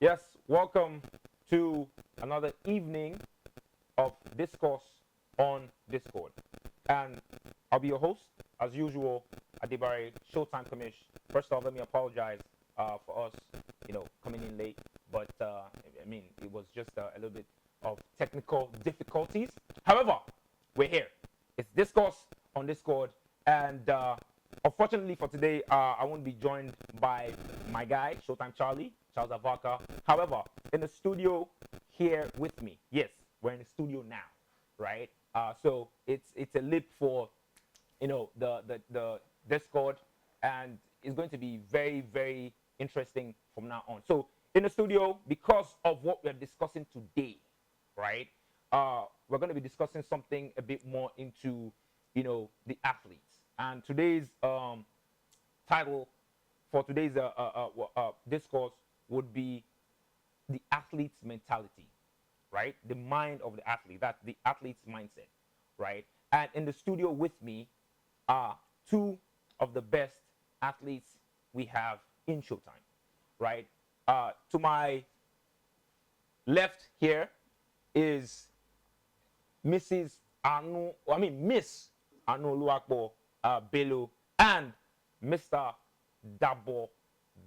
Yes, welcome to another evening of Discourse on Discord. And I'll be your host, as usual, Adibare, Showtime Commish. First off, let me apologize for us, coming in late. But, it was just a little bit of technical difficulties. However, we're here. It's Discourse on Discord. And unfortunately for today, I won't be joined by my guy, Showtime Charles Avaka. However, in the studio here with me, yes, we're in the studio now, right? So it's a leap for, the Discord, and it's going to be very, very interesting from now on. So in the studio, because of what we're discussing today, right? We're going to be discussing something a bit more into, the athletes. And today's title for today's discourse would be the athlete's mentality, right? The mind of the athlete. That's the athlete's mindset, right? And in the studio with me are two of the best athletes we have in Showtime, right? To my left here is Miss Anu Luakbo Bello and Mr. Dabo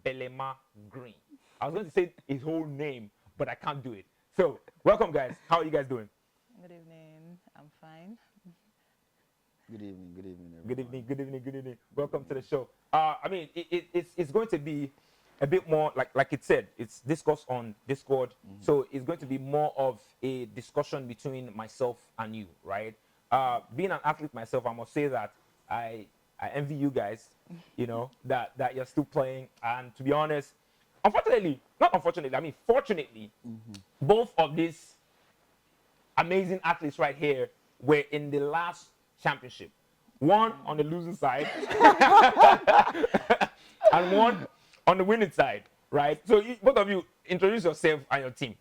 Belema Green. I was going to say his whole name, but I can't do it. So, welcome, guys. How are you guys doing? Good evening. I'm fine. Good evening, everyone. Good evening. Welcome to the show. It's going to be a bit more, like it said, it's discourse on Discord. Mm-hmm. So, it's going to be more of a discussion between myself and you, right? Being an athlete myself, I must say that I envy you guys, that you're still playing. And to be honest, fortunately, both of these amazing athletes right here were in the last championship. One on the losing side and one on the winning side, right? So both of you, introduce yourself and your team.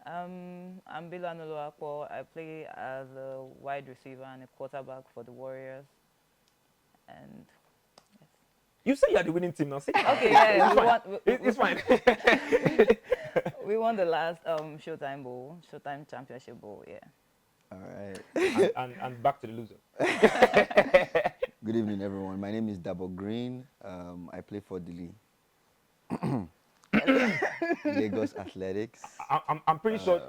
I'm Bilo Anoloakpo. I play as a wide receiver and a quarterback for the Warriors. And yes. You say you're the winning team now. Say okay, yeah, it's fine. We won the last Showtime Championship Bowl, yeah. All right. and back to the loser. Good evening, everyone. My name is Dabo Green. I play for the Lagos Athletics. I'm pretty sure,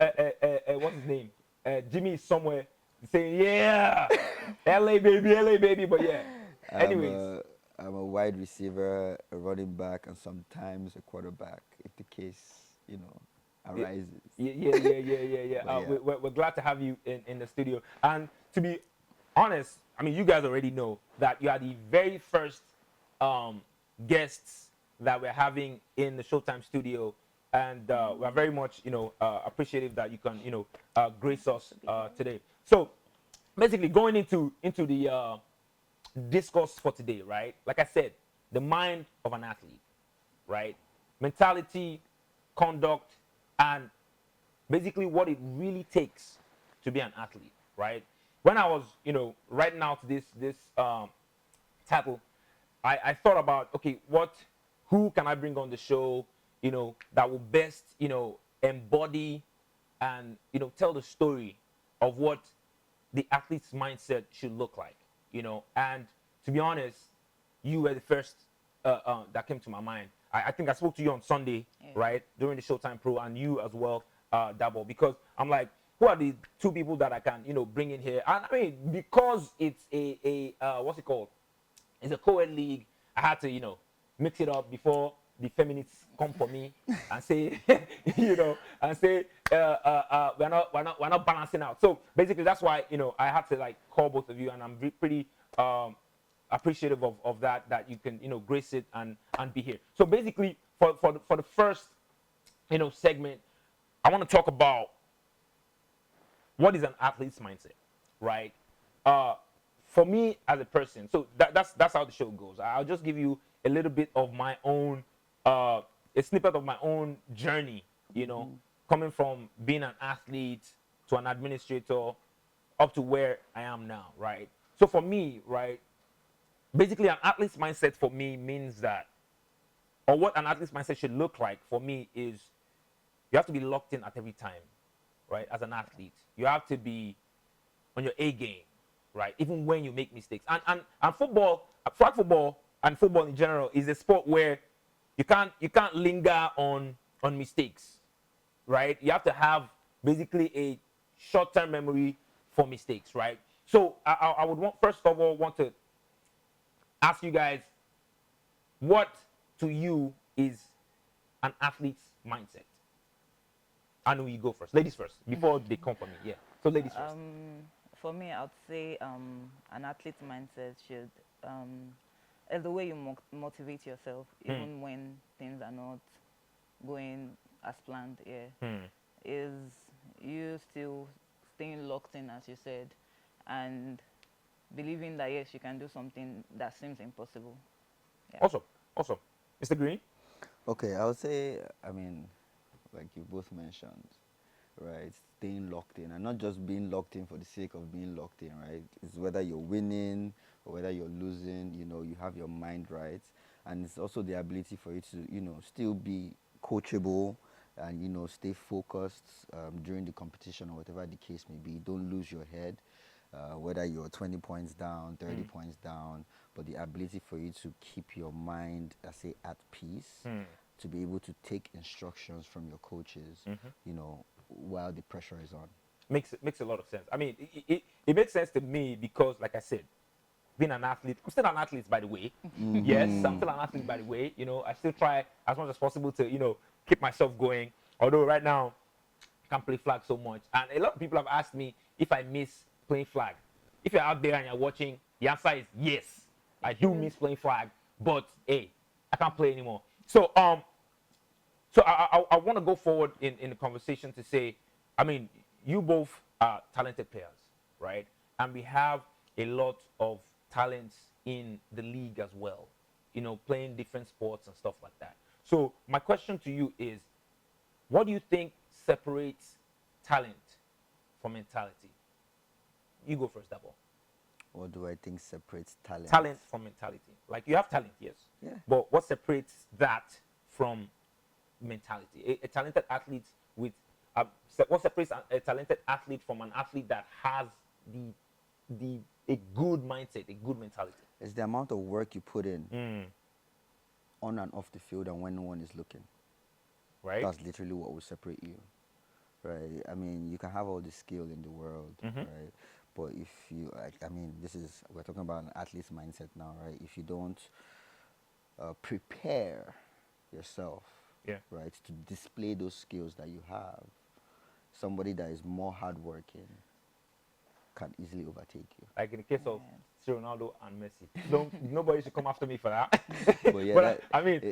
what's his name? Jimmy is somewhere saying, yeah, LA baby, but yeah. Anyways. I'm a wide receiver, a running back, and sometimes a quarterback, if the case, arises. Yeah. We're glad to have you in the studio. And to be honest, you guys already know that you are the very first guests that we're having in the Showtime studio. And we're very much, appreciative that you can, grace us today. So basically going into the discourse for today, right? Like I said, the mind of an athlete, right? Mentality, conduct, and basically what it really takes to be an athlete, right? When I was, writing out this title, I thought about, okay, who can I bring on the show, that will best, embody and, tell the story of what the athlete's mindset should look like. And to be honest, you were the first that came to my mind. I think I spoke to you on Sunday, right, during the Showtime Pro, and you as well, Dabo, because I'm like, who are the two people that I can, bring in here? And because it's a what's it called? It's a Coed league. I had to, mix it up before the feminists come for me and say, we're not balancing out. So basically, that's why I had to call both of you, and I'm pretty appreciative of that you can grace it and be here. So basically, for the first segment, I want to talk about what is an athlete's mindset, right? For me as a person, so that's how the show goes. I'll just give you a little bit of my own, a snippet of my own journey, coming from being an athlete to an administrator up to where I am now, right? So for me, right, basically an athlete's mindset for me means that, or what an athlete's mindset should look like for me is you have to be locked in at every time, right? As an athlete, you have to be on your A game, right? Even when you make mistakes. And football, flag football, and football in general is a sport where you can't linger on mistakes, right? You have to have basically a short-term memory for mistakes, right? So I would first of all want to ask you guys, what to you is an athlete's mindset? I know you go first. Ladies first, before they come for me. Yeah. So ladies first. For me, I'd say an athlete's mindset should is the way you motivate yourself, even when things are not going as planned. Yeah, is you still staying locked in, as you said, and believing that yes, you can do something that seems impossible. Yeah. Awesome. Mr. Green. Okay, I would say, I mean, like you both mentioned, right? Staying locked in, and not just being locked in for the sake of being locked in, right? It's whether you're winning or whether you're losing, you know, you have your mind right. And it's also the ability for you to, you know, still be coachable and, you know, stay focused during the competition or whatever the case may be. Don't lose your head. Whether you're 20 points down, 30 points down, but the ability for you to keep your mind, I say, at peace, to be able to take instructions from your coaches, you know, while the pressure is on. Makes a lot of sense. I mean, it makes sense to me because, like I said, being an athlete, I'm still an athlete, by the way. Yes, I'm still an athlete, by the way. You know, I still try as much as possible to, you know, keep myself going. Although right now, I can't play flag so much. And a lot of people have asked me if I miss playing flag. If you're out there and you're watching, the answer is yes. I do miss playing flag, but hey, I can't play anymore. So I want to go forward in the conversation to say, I mean, you both are talented players, right? And we have a lot of talents in the league as well, you know, playing different sports and stuff like that. So my question to you is, what do you think separates talent from mentality? You go first, Dabo. What do I think separates talent? Talent from mentality. Like, you have talent, yes. Yeah. But what separates that from mentality? A talented athlete with what separates a talented athlete from an athlete that has a good mindset, a good mentality? It's the amount of work you put in on and off the field and when no one is looking. Right. That's literally what will separate you. Right. I mean, you can have all the skill in the world, right? But if you, I mean, we're talking about an athlete's mindset now, right? If you don't prepare yourself, right, to display those skills that you have, somebody that is more hardworking can easily overtake you. Like in the case of Ronaldo and Messi. Nobody should come after me for that. But yeah,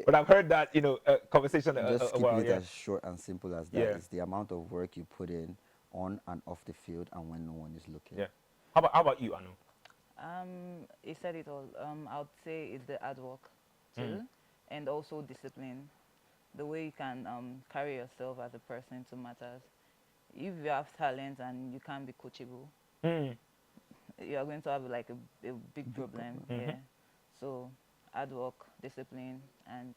but I've heard that, you know, conversation. Just keeping it as short and simple as that. It's the amount of work you put in on and off the field and when no one is looking. Yeah. How about you, Anu? You said it all. I would say it's the hard work too, and also discipline. The way you can carry yourself as a person too matters. If you have talent and you can't be coachable, you are going to have like a big problem. Yeah. So hard work, discipline, and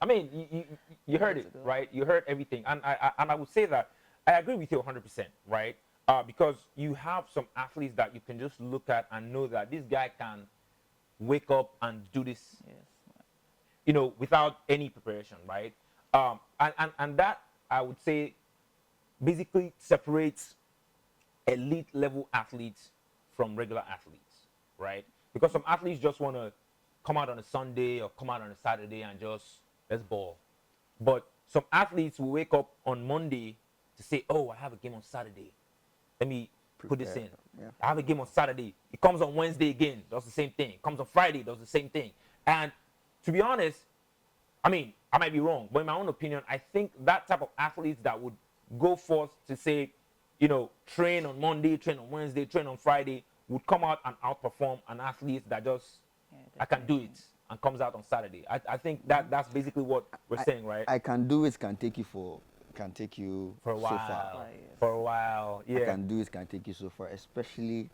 I mean, you heard it, right? You heard everything, and I would say that I agree with you 100%, right? Because you have some athletes that you can just look at and know that this guy can wake up and do this, you know, without any preparation, right? And that, I would say, basically separates elite level athletes from regular athletes, right? Because some athletes just want to come out on a Sunday or come out on a Saturday and just, let's ball. But some athletes will wake up on Monday to say, oh, I have a game on Saturday. Let me put this in. Yeah. I have a game on Saturday. It comes on Wednesday again. Does the same thing. It comes on Friday. Does the same thing. And to be honest, I mean, I might be wrong, but in my own opinion, I think that type of athletes that would go forth to say, you know, train on Monday, train on Wednesday, train on Friday, would come out and outperform an athlete that just, I can do it, and comes out on Saturday. I think that's basically what we're saying, right? I can do it can take you for a while. so far. For a while, yeah. I can do it can take you so far, especially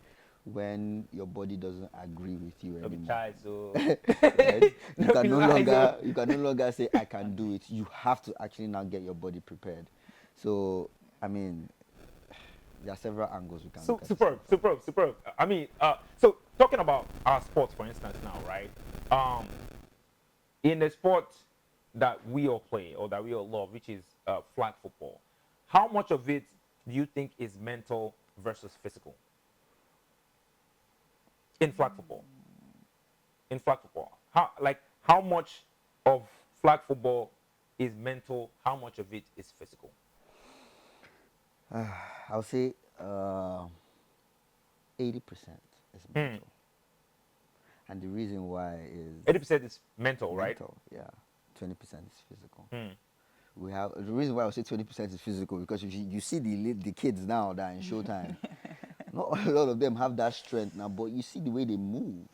when your body doesn't agree with you No be anymore. child, so Right? You No can be no lie, longer so- you can no longer say I can do it. You have to actually now get your body prepared. So I mean, there are several angles we can So look at this from. superb. I mean, so talking about our sports, for instance, now, right? In the sport that we all play or that we all love, which is flag football, how much of it do you think is mental versus physical in flag football? In flag football, how much of flag football is mental? How much of it is physical? I'll say 80% is mental, and the reason why is 80% is mental, right? mental. Yeah, 20% is physical. Hmm. We have the reason why I say 20% is physical because if you see the kids now that are in Showtime, not a lot of them have that strength now, but you see the way they move,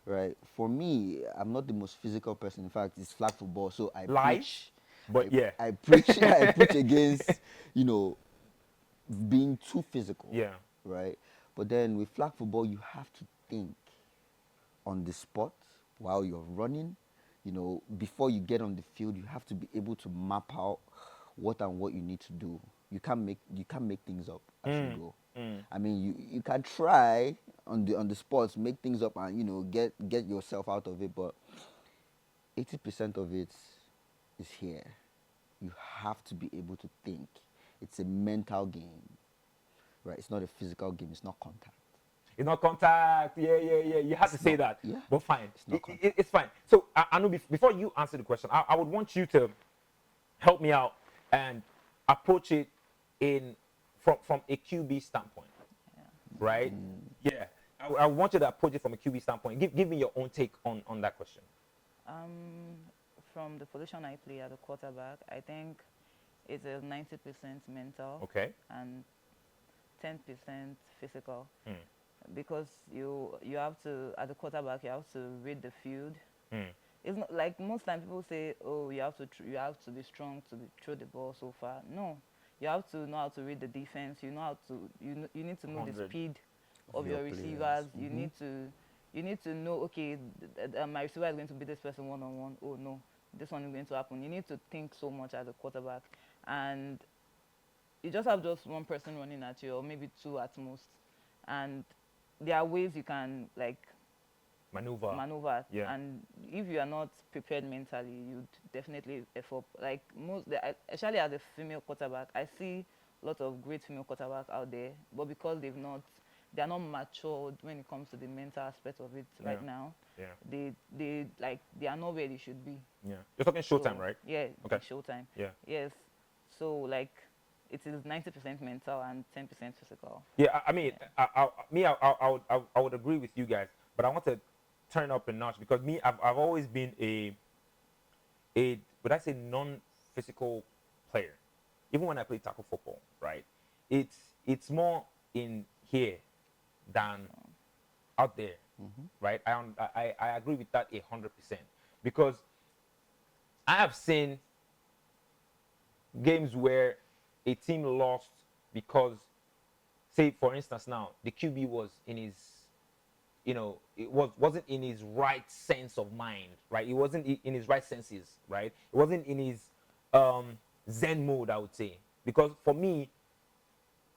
right? For me, I'm not the most physical person. In fact, it's flag football, so I Lies, preach. but yeah. I preach. I preach against being too physical, Yeah. right? But then with flag football, you have to think on the spot while you're running. Before you get on the field, you have to be able to map out what you need to do. You can't make things up as you go. I mean, you can try on the spots, make things up, and get yourself out of it. But 80% of it is here. You have to be able to think. It's a mental game, right? It's not a physical game. It's not contact. It's not contact. Yeah. You have to say that. Yeah. But fine. It's not contact. It's fine. So, I know before you answer the question, I would want you to help me out and approach it from a QB standpoint, right? Yeah. I want you to approach it from a QB standpoint. Give me your own take on that question. From the position I play at the quarterback, I think it's a 90% mental Okay. and 10% physical. Hmm. Because you have to, at the quarterback, you have to read the field. Hmm. It's not like most times people say, oh, you have to be strong to throw the ball so far. No, you have to know how to read the defense. You know how to you need to know the 100. speed of Your your players. receivers. You need to know, okay, my receiver is going to beat this person one-on-one. Oh no, this one is going to happen. You need to think so much as a quarterback, and you just have just one person running at you, or maybe two at most, and there are ways you can like maneuver. Yeah. And if you are not prepared mentally, you'd definitely F up. Like especially as a female quarterback, I see lots of great female quarterbacks out there, but because they are not matured when it comes to the mental aspect of it right now. Yeah. They are not where they should be. Yeah. You're talking Showtime, So, right? Yeah, Okay. Showtime. Yeah. Yes. So like it is 90% mental and 10% physical. Yeah, I mean, I would agree with you guys, but I want to turn up a notch because I've always been would I say non-physical player, even when I play tackle football, right? It's more in here than out there, right? I agree with that 100% because I have seen games where a team lost because, say for instance now, the QB was in his, wasn't in his right sense of mind, right? It wasn't in his right senses, right? It wasn't in his zen mode, I would say. Because for me,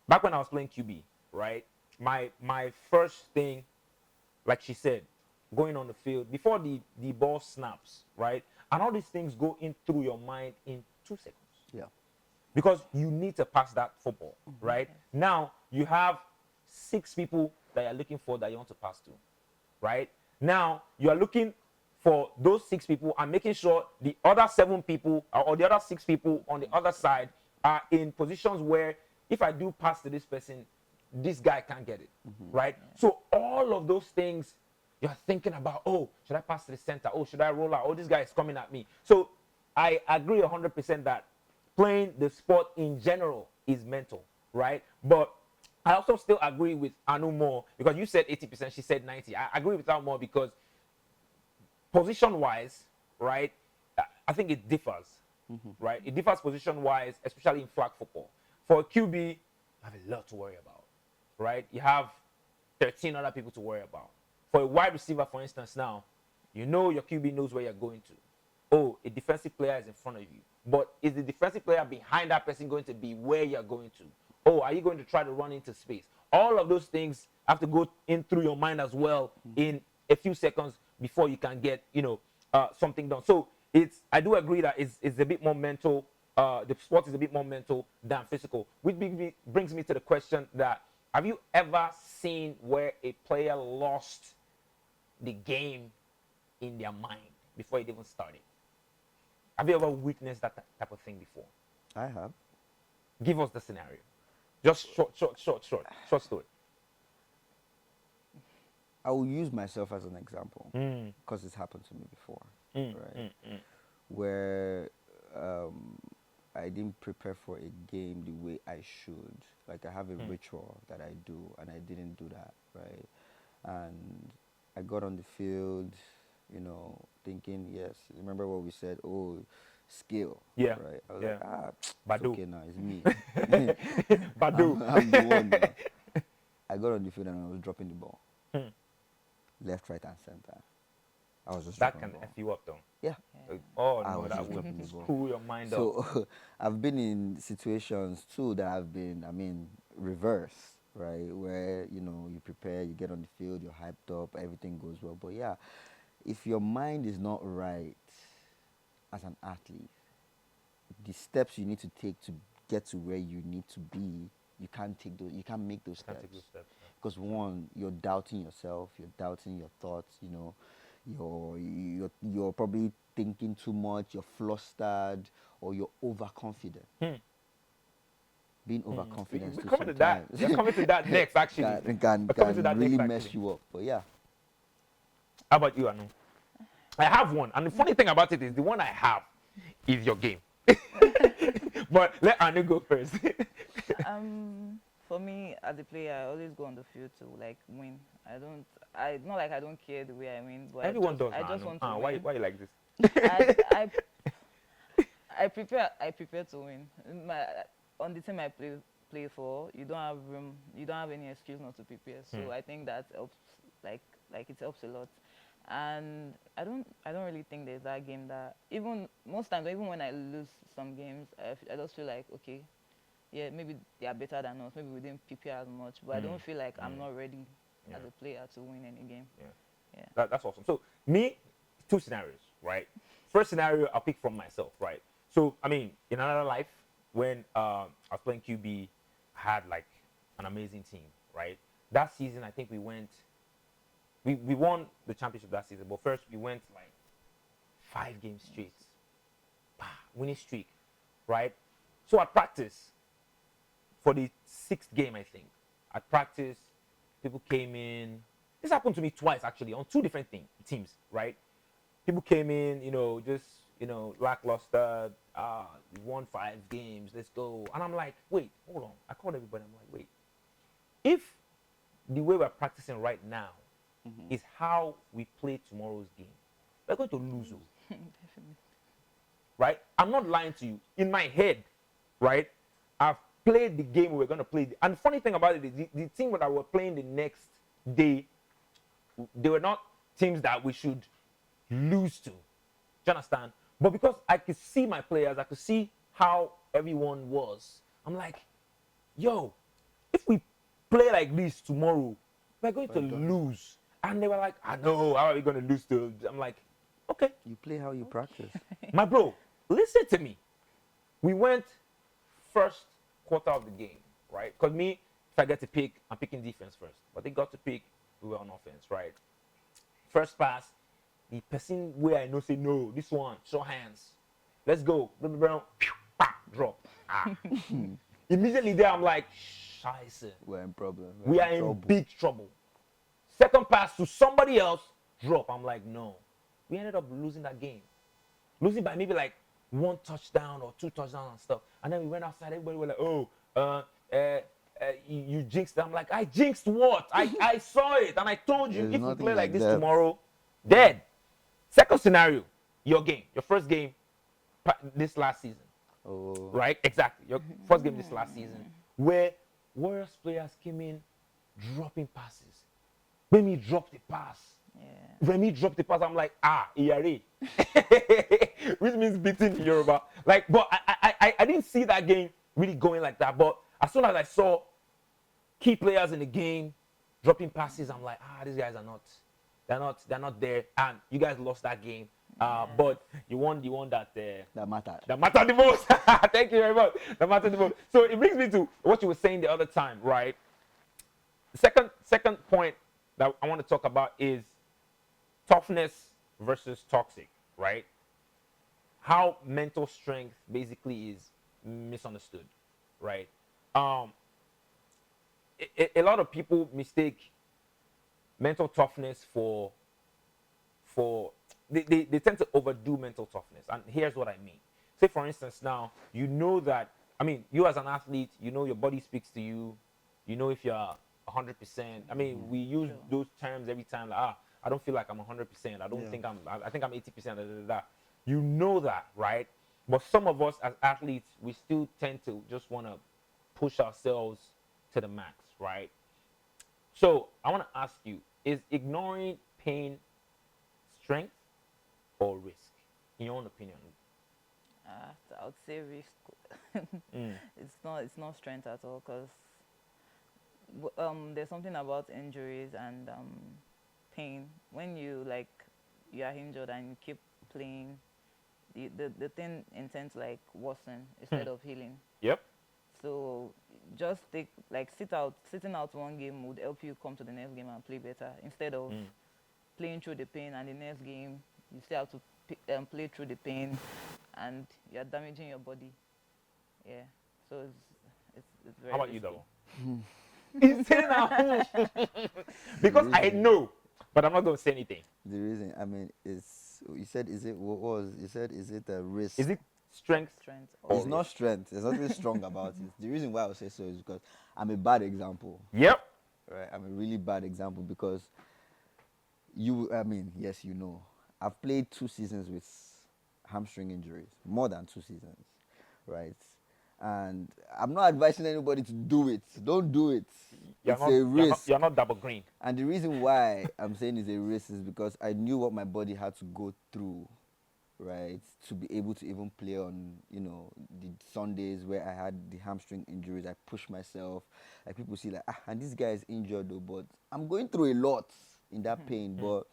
back when I was playing QB, right, my first thing, like she said, going on the field before the ball snaps, right, and all these things go in through your mind in 2 seconds. Yeah. Because you need to pass that football, right? Now you have 6 people that you're looking for that you want to pass to, right? Now you are looking for those 6 people and making sure the other 7 people or the other 6 people on the other side are in positions where if I do pass to this person, this guy can't get it, right? So all of those things you're thinking about, oh, should I pass to the center? Oh, should I roll out? Oh, this guy is coming at me. So I agree 100% that playing the sport in general is mental, right? But I also still agree with Anu more because you said 80%, she said 90. I agree with her more because position-wise, right, I think it differs, right? It differs position-wise, especially in flag football. For a QB, you have a lot to worry about, right? You have 13 other people to worry about. For a wide receiver, for instance, now, you know your QB knows where you're going to. Oh, a defensive player is in front of you. But is the defensive player behind that person going to be where you're going to? Oh, are you going to try to run into space? All of those things have to go in through your mind as well in a few seconds before you can get, something done. So I do agree that it's a bit more mental. The sport is a bit more mental than physical. Which brings me to the question that, have you ever seen where a player lost the game in their mind before it even started? Have you ever witnessed that type of thing before? I have. Give us the scenario. Just short story. I will use myself as an example because it's happened to me before, right? Where I didn't prepare for a game the way I should. Like I have a ritual that I do, and I didn't do that, right? And I got on the field, thinking, yes, remember what we said? Oh, skill. Yeah. Right. I was Yeah. like, it's Badu. okay now, it's me. Badu. I'm the one now. I got on the field and I was dropping the ball. Left, right, and center. I was just That dropping can the ball. F you up, though. Yeah. Oh, I no, was that just would dropping the ball. screw your mind up. So I've been in situations too that have been, reverse, right? Where, you prepare, you get on the field, you're hyped up, everything goes well. But yeah, if your mind is not right as an athlete, the steps you need to take to get to where you need to be, you can't make those Can't steps. take those steps, yeah. Because one, you're doubting yourself, you're doubting your thoughts, you're probably thinking too much, you're flustered, or you're overconfident. Being overconfident We're too coming to that. sometimes We're coming to that next, actually. can We're coming to that really next, mess actually. you up. But yeah, How about you, Anu? I have one, and the funny thing about it is the one I have is your game. But let Anu go first. For me, as a player, I always go on the field to win. Not like I don't care the way I win, but Everyone does. I just want to why win. you like this? I prepare to win. On the team I play for, you don't have room, you don't have any excuse not to prepare. So I think that helps, like it helps a lot. And I don't really think there's that game that, even most times, even when I lose some games, I just feel like, okay, yeah, maybe they are better than us, maybe we didn't prepare as much, but I don't feel like I'm not ready as a player to win any game. That's awesome. So me, two scenarios, right? First scenario, I'll pick from myself, right? So in another life, when I was playing QB, I had an amazing team, right? That season, I think we won the championship that season, but first we went 5 games straight, winning streak, right? So at practice, for the 6th game, I think, at practice, people came in. This happened to me twice, actually, on 2 different teams, right? People came in, lackluster. We won 5 games. Let's go. And I'm like, wait, hold on. I called everybody. I'm like, wait. If the way we're practicing right now is how we play tomorrow's game, we're going to lose. Definitely. Right? I'm not lying to you. In my head, right, I've played the game we were going to play. And the funny thing about it is the team that were playing the next day, they were not teams that we should lose to. Do you understand? But because I could see my players, I could see how everyone was, I'm like, yo, if we play like this tomorrow, we're going to lose. And they were like, I know, how are we going to lose to? I'm like, okay. you play how you practice. My bro, listen to me. We went first quarter of the game, right? Because me, if I get to pick, I'm picking defense first. But they got to pick, we were on offense, right? First pass, the person where I know say, no, this one, show hands. Let's go. Drop. Immediately there, I'm like, scheiße. We're in problem. We are in big trouble. Second pass to somebody else, drop. I'm like, no. We ended up losing that game. Losing by maybe 1 touchdown or 2 touchdowns and stuff. And then we went outside, everybody was like, oh, you jinxed it. I'm like, I jinxed what? I saw it, and I told you, There's if we nothing play like this that. tomorrow, dead. Second scenario, your first game this last season. Oh. Right? Exactly. Your first game this last season, where Warriors players came in dropping passes. when he dropped the pass. Yeah. When he dropped the pass, I'm like, ERA. Which means beating in Yoruba. Like, but I didn't see that game really going like that. But as soon as I saw key players in the game dropping passes, I'm like, these guys are not, they're not there. And you guys lost that game. But you won that That matter. that mattered the most. Thank you very much. That mattered the most. So it brings me to what you were saying the other time, right? The second point that I want to talk about is toughness versus toxic, right? How mental strength basically is misunderstood, right? A lot of people mistake mental toughness for they tend to overdo mental toughness. And here's what I mean. Say, for instance, now, you know that, I mean, you as an athlete, you know your body speaks to you. You know if you're 100%. I mean, we use those terms every time, like, I don't feel like I'm 100%. I don't think I think I'm 80%. Da, da, da, da. You know that, right? But some of us as athletes, we still tend to just want to push ourselves to the max, right? So I want to ask you, is ignoring pain strength or risk, in your own opinion? I would say risk. It's not strength at all, because there's something about injuries and pain. When you are injured and you keep playing, the thing intends like worsen instead of healing. Yep. So just sitting out one game would help you come to the next game and play better, instead of playing through the pain, and the next game you still have to play through the pain, and you're damaging your body. Yeah. So it's very. How about you, risky. Double? He's saying that because I know, but I'm not going to say anything. The reason, I mean, is you said, is it what was you said? Is it a risk? Is it strength? Strength. It's not strength. There's nothing strong about it. The reason why I would say so is because I'm a bad example. Yep. Right, I'm a really bad example because I mean, yes, you know, I've played 2 seasons with hamstring injuries, more than 2 seasons, right? And I'm not advising anybody to do it. Don't do it. It's a risk. You're not double green. And the reason why I'm saying it's a risk is because I knew what my body had to go through, right, to be able to even play on, the Sundays where I had the hamstring injuries. I pushed myself. Like, people see like, and this guy is injured though, but I'm going through a lot in that pain. But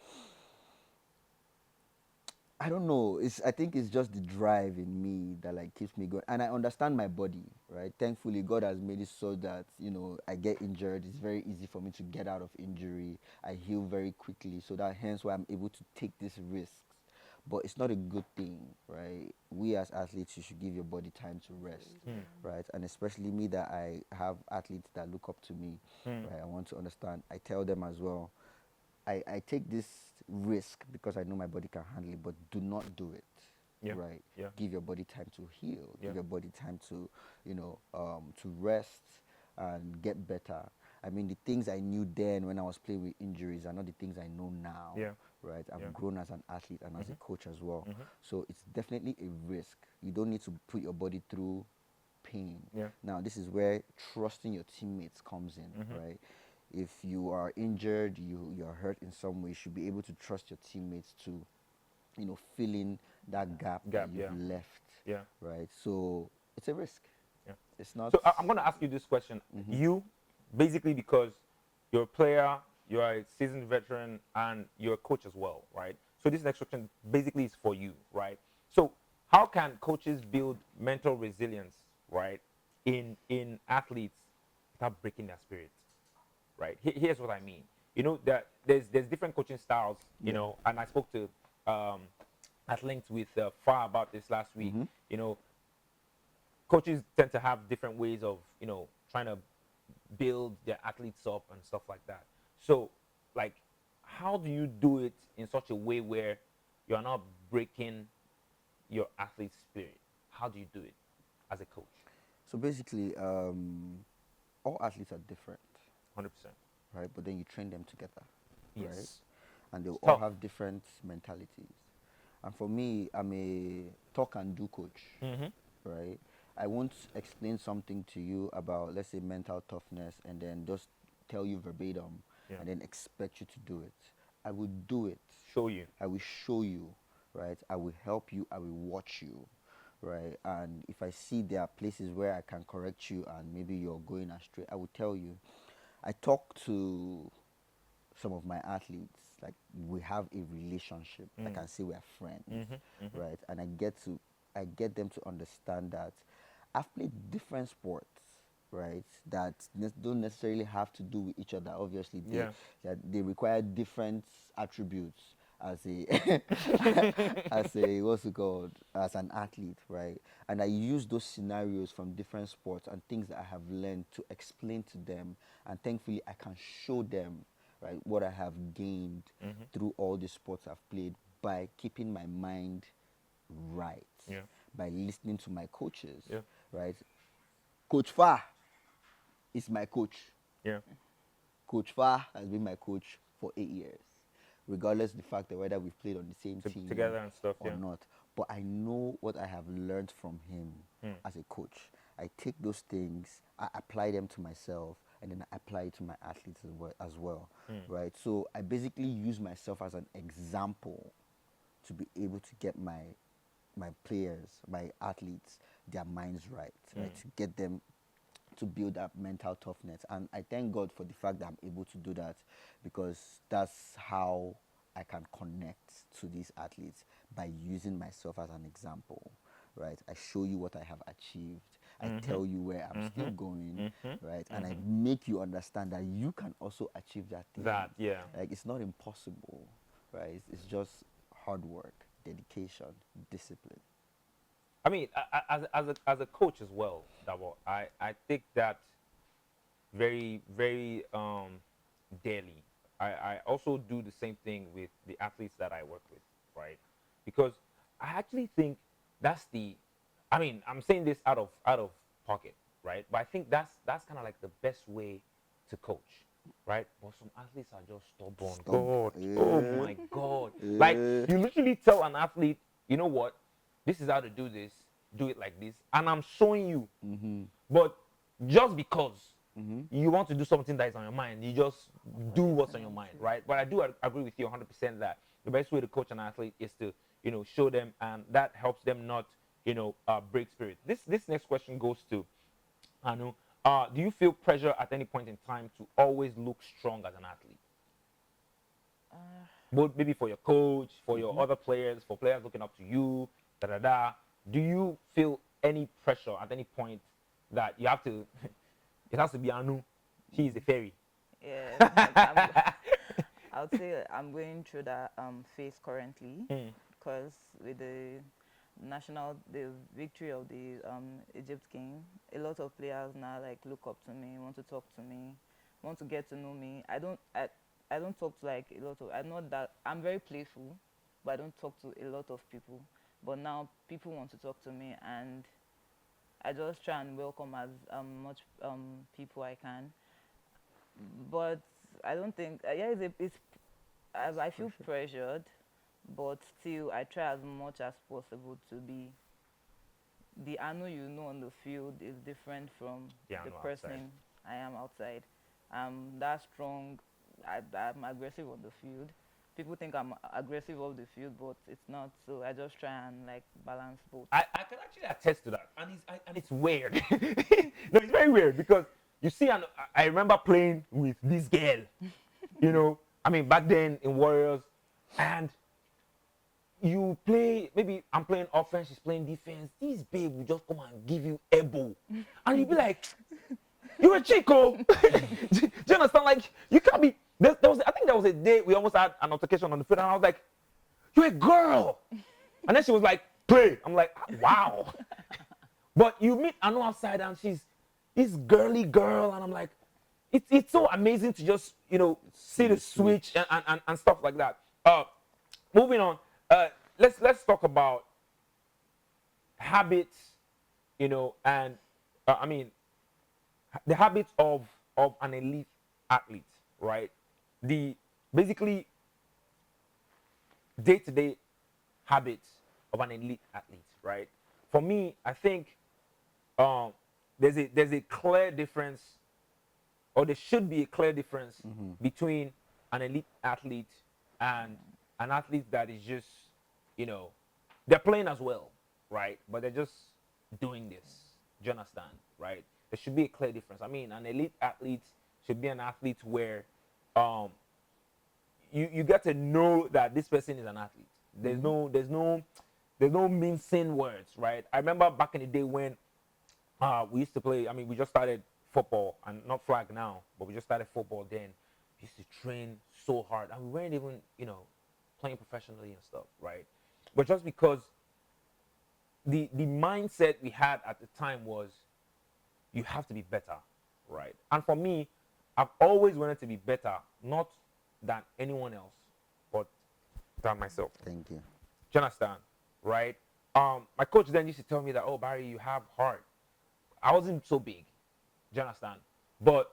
I don't know. I think it's just the drive in me that like keeps me going. And I understand my body, right? Thankfully, God has made it so that, I get injured. It's very easy for me to get out of injury. I heal very quickly. So that hence why I'm able to take this risk. But it's not a good thing, right? We as athletes, you should give your body time to rest, right? And especially me, that I have athletes that look up to me, right? I want to understand. I tell them as well, I take this risk because I know my body can handle it, but do not do it, right? Yeah. Give your body time to heal. Yeah. Give your body time to, to rest and get better. I mean, the things I knew then when I was playing with injuries are not the things I know now. Yeah. Right, I've grown as an athlete and as a coach as well. So it's definitely a risk. You don't need to put your body through pain. Yeah. Now, this is where trusting your teammates comes in, right? If you are injured, you're hurt in some way, you should be able to trust your teammates to, fill in that gap that you've left. Yeah. Right. So it's a risk. Yeah. It's not. So I'm going to ask you this question. You, basically, because you're a player, you're a seasoned veteran, and you're a coach as well, right? So this next question basically is for you, right? So how can coaches build mental resilience, right, in athletes without breaking their spirit, right? Here's what I mean. That there's different coaching styles, and I spoke to at length with Far about this last week. Coaches tend to have different ways of, trying to build their athletes up and stuff like that. So, like, how do you do it in such a way where you're not breaking your athlete's spirit? How do you do it as a coach? So basically, all athletes are different. 100%. Right? But then you train them together. Yes. Right? And they'll It's all tough. have different mentalities. And for me, I'm a talk and do coach. Right? I won't explain something to you about, let's say, mental toughness and then just tell you verbatim Yeah. and then expect you to do it. I will do it. Show you. I will show you, right? I will help you. I will watch you, right? And if I see there are places where I can correct you and maybe you're going astray, I will tell you. I talk to some of my athletes, like we have a relationship. I can say we're friends, right? And I get them to understand that I've played different sports, right? That don't necessarily have to do with each other. Obviously, Yeah. that they require different attributes as a as a what's it called, as an athlete, right? And I use those scenarios from different sports and things that I have learned to explain to them, and thankfully I can show them, right, what I have gained through all the sports I've played by keeping my mind right, Yeah. by listening to my coaches, Yeah. right? Coach Fa is my coach. Yeah. Coach Fa has been my coach for 8 years, regardless of the fact that whether we've played on the same team Together and stuff. or Yeah. not. But I know what I have learned from him as a coach. I take those things, I apply them to myself, and then I apply it to my athletes as well, right? So I basically use myself as an example to be able to get my players, my athletes, their minds right, right, to get them to build up mental toughness. And I thank God for the fact that I'm able to do that, because that's how I can connect to these athletes, by using myself as an example, right? I show you what I have achieved. I tell you where I'm still going, right? And I make you understand that you can also achieve that thing. That, yeah. Like, it's not impossible, right? It's just hard work, dedication, discipline. I mean, as a coach as well, Dabo, I take that very, very daily. I also do the same thing with the athletes that I work with, right? Because I actually think that's the, I mean, I'm saying this out of pocket, right? But I think that's kind of like the best way to coach, right? But some athletes are just stubborn. God, oh my God! Like, you literally tell an athlete, you know what, this is how to do this. Do it like this, and I'm showing you. But just because you want to do something that is on your mind, you just do what's on your mind, right? But I do agree with you 100% that the best way to coach an athlete is to, show them, and that helps them not, break spirit. This next question goes to Anu. Do you feel pressure at any point in time to always look strong as an athlete? Both maybe for your coach, for your other players, for players looking up to you, da da da. Do you feel any pressure at any point that you have to, it has to be Anu, she is a fairy? Yeah, I would say I'm going through that phase currently, because with the victory of the Egypt game, a lot of players now like look up to me, want to talk to me, want to get to know me. I don't talk to like a lot of, I'm not that, I'm very playful, but I don't talk to a lot of people. But now people want to talk to me, and I just try and welcome as much people I can. But I don't think, I feel pressured, but still I try as much as possible to be, the Anu on the field is different from The the Anu person outside. I am outside. That strong, I'm aggressive on the field. People think I'm aggressive off the field, but it's not. So I just try and like balance both. I can actually attest to that, and it's weird. No, it's very weird, because you see, I remember playing with this girl, I mean, back then in Warriors, and you play, maybe I'm playing offense, she's playing defense. This babe will just come and give you elbow, and you'll be like, you're a chico. Do you understand? Like, you can't be. I think there was a day we almost had an altercation on the field, and I was like, you're a girl. And then she was like, play. I'm like, wow. But you meet Anu outside, and she's this girly girl, and I'm like, it's so amazing to just, see the switch and stuff like that. Moving on, let's talk about habits, and I mean, the habits of an elite athlete, right? The basically day-to-day habits of an elite athlete, right? For me, I think there's a clear difference or there should be a clear difference between an elite athlete and an athlete that is just, you know, they're playing as well, right? But they're just doing this. Do you understand, right? There should be a clear difference. I mean, an elite athlete should be an athlete where you get to know that this person is an athlete. There's no mincing words, right? I remember back in the day when we used to play. I mean, we just started football, and not flag now, but we just started football then. We used to train so hard, and we weren't even, you know, playing professionally and stuff, right? But just because the mindset we had at the time was, you have to be better, right? And for me, I've always wanted to be better, not than anyone else, but than myself. Thank you. Do you understand? Right? My coach then used to tell me that, oh, Barry, you have heart. I wasn't so big. Do you understand? But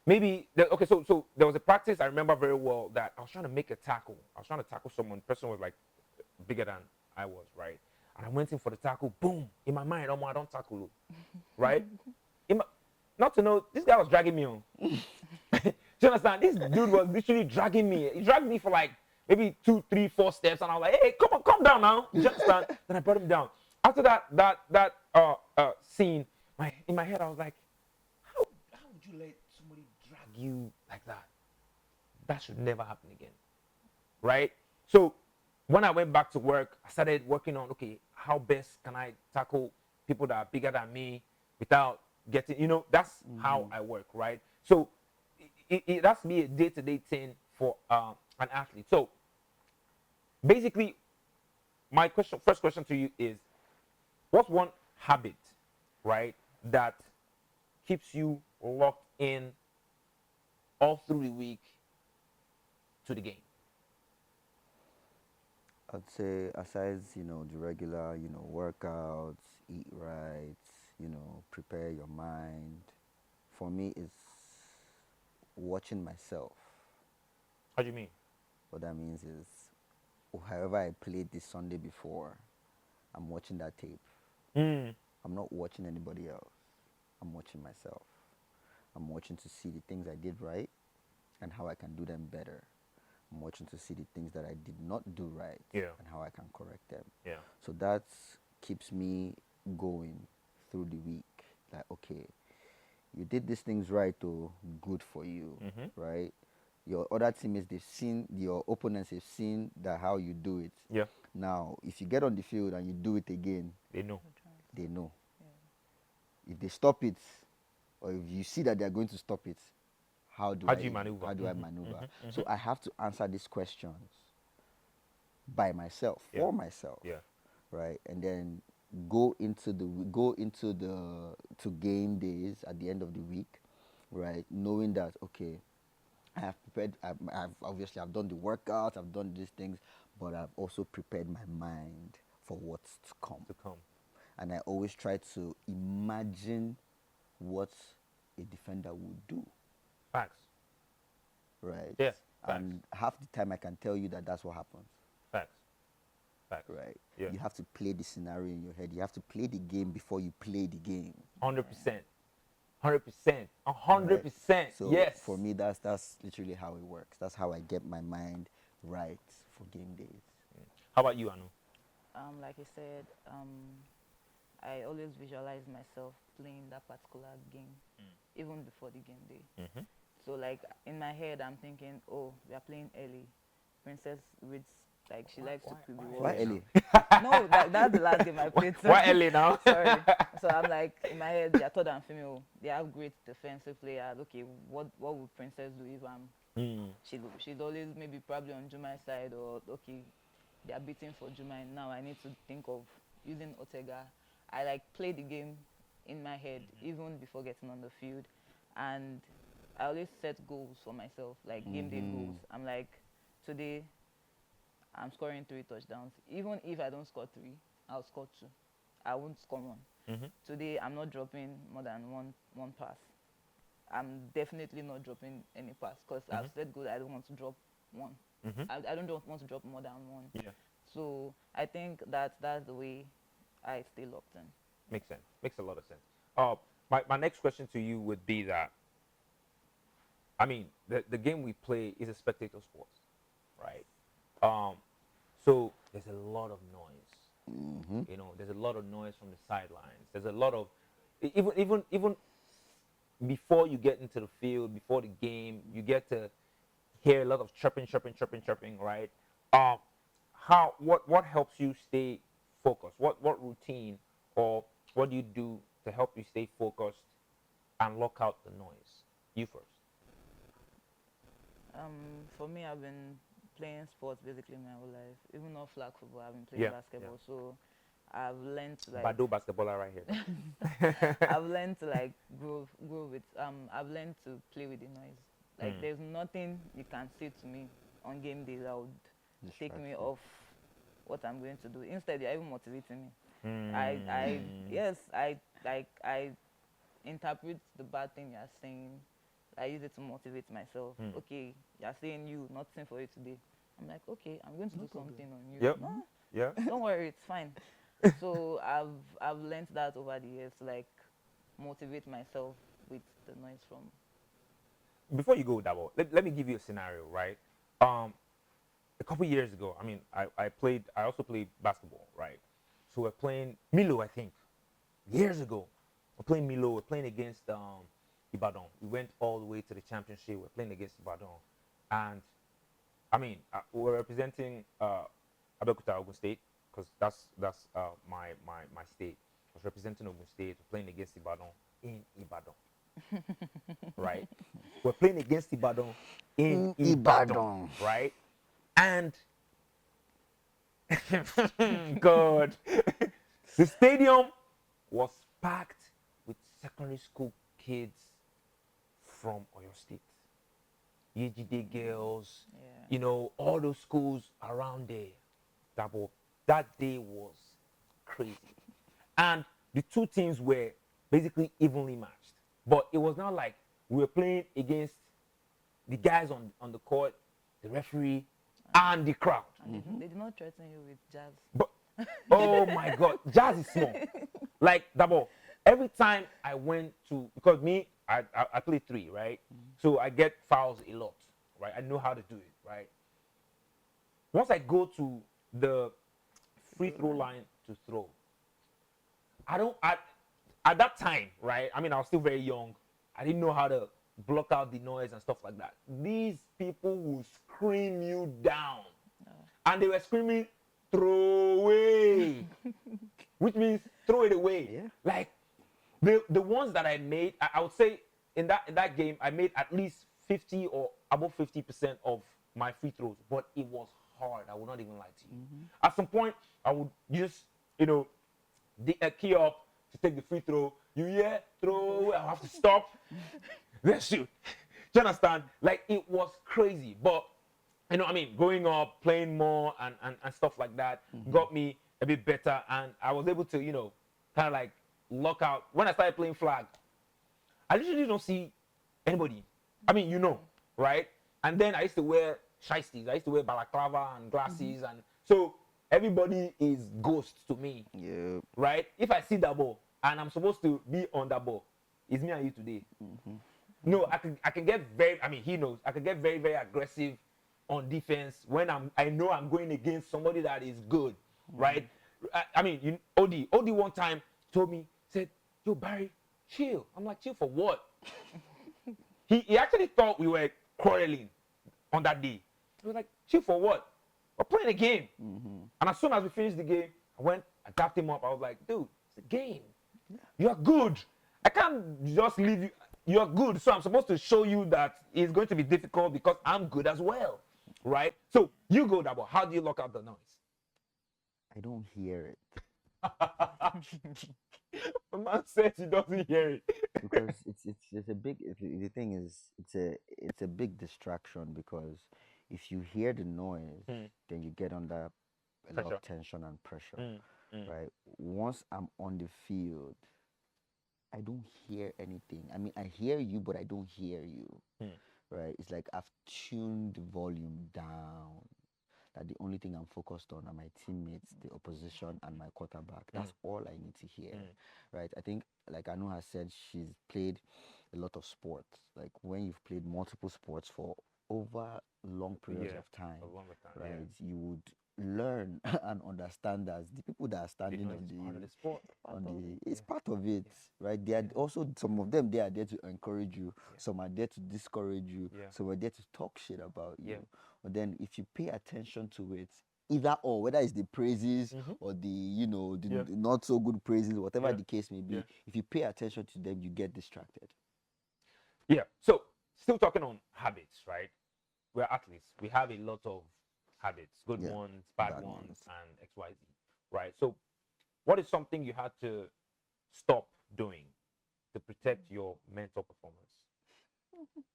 maybe, okay, so there was a practice I remember very well that I was trying to make a tackle. I was trying to tackle someone. The person was like bigger than I was, right? And I went in for the tackle. Boom. In my mind, oh, I don't tackle. Right? Not to know, this guy was dragging me on. Do you understand? This dude was literally dragging me. He dragged me for like maybe 2, 3, 4 steps, and I was like, "Hey, come on, calm down now." Do you understand? Then I brought him down. After that scene, in my head, I was like, "How would you let somebody drag you like that? That should never happen again." Right? So when I went back to work, I started working on, okay, how best can I tackle people that are bigger than me without getting, you know, that's how I work, right? So it has to be a day-to-day thing for an athlete. So basically, my first question to you is, what's one habit, right, that keeps you locked in all through the week to the game? I'd say, aside, you know, the regular, you know, workouts, eat right, you know, prepare your mind. For me, it's watching myself. How do you mean? What that means is, however I played this Sunday before, I'm watching that tape. I'm not watching anybody else. I'm watching myself. I'm watching to see the things I did right and how I can do them better. I'm watching to see the things that I did not do right and how I can correct them. Yeah. So that keeps me going through the week. Like, okay, you did these things right, though, good for you, right? Your other teammates, they've seen, your opponents have seen that how you do it. Yeah. Now, if you get on the field and you do it again, They know. they know. If they stop it, or if you see that they're going to stop it, how do I maneuver? How do I maneuver? So I have to answer these questions by myself, for myself, right? And then go into game days at the end of the week, right? Knowing that, okay, I have prepared. I've obviously I've done the workouts, I've done these things, but I've also prepared my mind for what's to come. And I always try to imagine what a defender would do. Facts. Right. Yeah. And half the time I can tell you that that's what happens. Facts. Right. Yeah. You have to play the scenario in your head. You have to play the game before you play the game. 100%. 100%. 100%. Right. So yes. for me, that's literally how it works. That's how I get my mind right for game days. How about you, Anu? Like I said, I always visualize myself playing that particular game, even before the game day. So like in my head, I'm thinking, oh, we are playing early. Princess reads, like she likes to be Why early? No, that's the last game I played. Why early now? Sorry. So I'm like, in my head, they're third and female. They have great defensive players. Okay, what would Princess do if I'm... She'd always maybe probably on Jumai's side, or okay, they are beating for Jumai. Now I need to think of using Otega. I like play the game in my head even before getting on the field, and I always set goals for myself, like game day goals. I'm like, today I'm scoring 3 touchdowns. Even if I don't score 3, I'll score 2. I won't score 1. Today I'm not dropping more than one pass. I'm definitely not dropping any pass because I've said good. I don't want to drop 1. I don't want to drop more than 1. Yeah. So I think that's the way I stay locked in. Makes sense. Makes a lot of sense. My next question to you would be that, I mean, the game we play is a spectator sport, right? Um, so there's a lot of noise. You know, there's a lot of noise from the sidelines. There's a lot of even before you get into the field, before the game, you get to hear a lot of chirping, right? Um, what helps you stay focused? What routine or what do you do to help you stay focused and lock out the noise? You first. For me, I've been playing sports basically my whole life. Even not flag football, I've been playing Yeah, basketball. So I've learned to like Bado basketballer right here. I've learned to like grow with I've learned to play with the noise. Like there's nothing you can say to me on game day that would take me off what I'm going to do. Instead, you're even motivating me. I yes, I interpret the bad thing you're saying. I use it to motivate myself. Okay, you're saying you nothing for you today. I'm like, okay, I'm going to do something on you. Yep. No, Yeah. don't worry, it's fine. So I've learned that over the years, to like motivate myself with the noise from. Before you go, Dabo, let me give you a scenario, right? A couple years ago, I mean, I also played basketball, right? So we're playing Milo, I think, years ago. We're playing Milo, we're playing against Ibadan. We went all the way to the championship, we're playing against Ibadan. And, I mean, we're representing Abeokuta, Ogun State, because that's my state. I was representing Ogun State, we're playing against Ibadan in Ibadan. Right? We're playing against Ibadan in Ibadan, right? And God, the stadium was packed with secondary school kids from Oyo State, UGD girls, Yeah. you know, all those schools around there. That day was crazy, and the two teams were basically evenly matched. But it was not like we were playing against the guys on the court, the referee, and the crowd. And they did not threaten you with jazz. But oh my God, jazz is small. Like Dabo, every time I went to, because me, I play three, right? So I get fouls a lot, right? I know how to do it, right? Once I go to the free throw line to throw, I don't. At that time, right? I mean, I was still very young. I didn't know how to block out the noise and stuff like that. These people will scream you down, and they were screaming, "Throw away," which means throw it away. Yeah. Like the ones that I made, I would say in that game, I made at least 50 or above 50% of my free throws, but it was hard. I will not even lie to you. At some point, I would just, you know, key up to take the free throw. You hear throw, I have to stop. Then shoot. Do you understand? Like it was crazy. But you know, I mean, growing up, playing more and stuff like that got me a bit better, and I was able to, you know, kind of like lock out. When I started playing flag, I literally don't see anybody. I mean, you know, right? And then I used to wear shiesties. I used to wear balaclava and glasses, and so everybody is ghost to me. Yeah. Right? If I see that ball and I'm supposed to be on that ball, it's me and you today. No, I can get very. I mean, he knows. I can get very very aggressive on defense when I know I'm going against somebody that is good, right? I mean, OD one time told me, said, "Yo, Barry, chill." I'm like, "Chill for what?" he actually thought we were quarreling on that day. He was like, "Chill for what? We're playing a game." And as soon as we finished the game, I tapped him up. I was like, "Dude, it's a game. You're good. I can't just leave you. You're good. So I'm supposed to show you that it's going to be difficult because I'm good as well." Right? So you go, Dabo. How do you lock out the noise? I don't hear it The man says he doesn't hear it. because it's a big. The thing is, it's a big distraction because if you hear the noise, then you get under a lot Pressure. of tension and pressure, right? Once I'm on the field, I don't hear anything. I mean, I hear you, but I don't hear you, right? It's like I've tuned the volume down. That the only thing I'm focused on are my teammates, the opposition, and my quarterback. That's all I need to hear, right? I think, like Anu has said, she's played a lot of sports. Like when you've played multiple sports for over long periods Yeah, of time, a longer time. right? Yeah. You would learn and understand that the people that are They standing know it's part of the sport. Part of it. it's Yeah. part of it, Yeah. right? They are Yeah. also, some of them, they are there to encourage you, Yeah. some are there to discourage you, Yeah. some are there to talk shit about you. Yeah. But then if you pay attention to it, either or, whether it's the praises Mm-hmm. or the, you know, Yeah. the not so good praises, whatever Yeah. the case may be, Yeah. if you pay attention to them, you get distracted. Yeah. So still talking on habits, right? We're athletes. We have a lot of habits, good Yeah, ones, bad bad ones, ones. and XYZ. Right. So what is something you had to stop doing to protect your mental performance?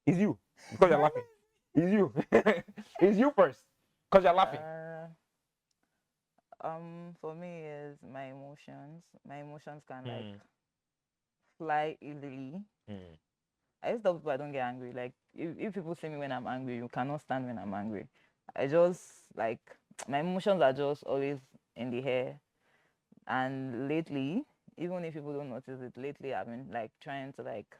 It's you. Because you're laughing. It's you. It's you first. Because you're laughing. For me is my emotions. My emotions can like Mm. fly easily. Mm. I used to tell people I don't get angry. Like if people see me when I'm angry, you cannot stand when I'm angry. I just like my emotions are just always in the air. And lately, even if people don't notice it, lately I've been like trying to like